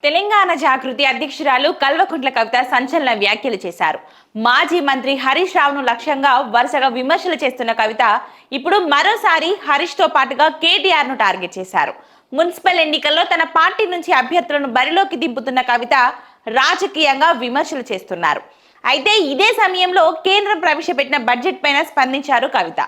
తెలంగాణ జాగృతి అధ్యక్షురాలు కల్వకుంట్ల కవిత సంచలన వ్యాఖ్యలు చేశారు. మాజీ మంత్రి హరీష్ రావును లక్ష్యంగా వరుసగా విమర్శలు చేస్తున్న కవిత ఇప్పుడు మరోసారి హరీష్ తో పాటుగా కేటీఆర్ ను టార్గెట్ చేశారు. మున్సిపల్ ఎన్నికల్లో తన పార్టీ నుంచి అభ్యర్థులను బరిలోకి దింపుతున్న కవిత రాజకీయంగా విమర్శలు చేస్తున్నారు. అయితే ఇదే సమయంలో కేంద్రం ప్రవేశపెట్టిన బడ్జెట్ పైన స్పందించారు కవిత.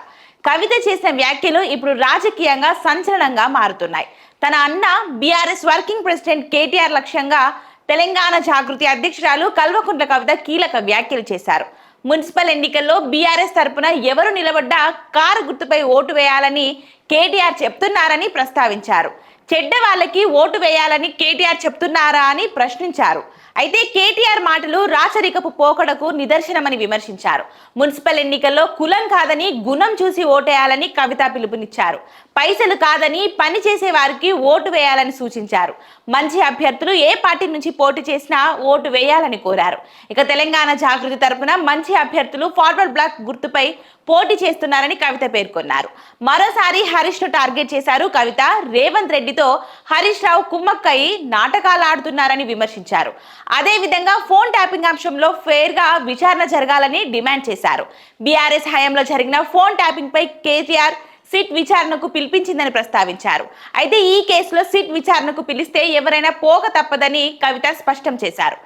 కవిత చేసిన వ్యాఖ్యలు ఇప్పుడు రాజకీయంగా సంచలనంగా మారుతున్నాయి. తన అన్న బీఆర్ఎస్ వర్కింగ్ ప్రెసిడెంట్ కేటీఆర్ లక్ష్యంగా తెలంగాణ జాగృతి అధ్యక్షురాలు కల్వకుంట్ల కవిత కీలక వ్యాఖ్యలు చేశారు. మున్సిపల్ ఎన్నికల్లో బీఆర్ఎస్ తరపున ఎవరు నిలబడ్డా కారు గుర్తుపై ఓటు వేయాలని కేటీఆర్ చెప్తున్నారని ప్రస్తావించారు. చెడ్డ వాళ్ళకి ఓటు వేయాలని కేటీఆర్ చెప్తున్నారా అని ప్రశ్నించారు. అయితే కేటీఆర్ మాటలు రాచరికపు పోకడకు నిదర్శనమని విమర్శించారు. మున్సిపల్ ఎన్నికల్లో కులం కాదని గుణం చూసి ఓటేయాలని కవిత పిలుపునిచ్చారు. పైసలు కాదని పని చేసే వారికి ఓటు వేయాలని సూచించారు. మంచి అభ్యర్థులు ఏ పార్టీ నుంచి పోటీ చేసినా ఓటు వేయాలని కోరారు. ఇక తెలంగాణ జాగృతి తరపున మంచి అభ్యర్థులు ఫార్వర్డ్ బ్లాక్ గుర్తుపై పోటీ చేస్తున్నారని కవిత పేర్కొన్నారు. మరోసారి హరీష్ ను టార్గెట్ చేశారు కవిత. రేవంత్ రెడ్డితో హరీష్ రావు కుమ్మక్కయి నాటకాలు ఆడుతున్నారని విమర్శించారు. అదే విధంగా ఫోన్ ట్యాపింగ్ అంశంలో ఫెయిర్ గా విచారణ జరగాలని డిమాండ్ చేశారు. బీఆర్ఎస్ హయాంలో జరిగిన ఫోన్ ట్యాపింగ్ పై కేటీఆర్ సిట్ విచారణకు పిలిపించిందని ప్రస్తావించారు. అయితే ఈ కేసులో సిట్ విచారణకు పిలిస్తే ఎవరైనా పోక తప్పదని కవిత స్పష్టం చేశారు.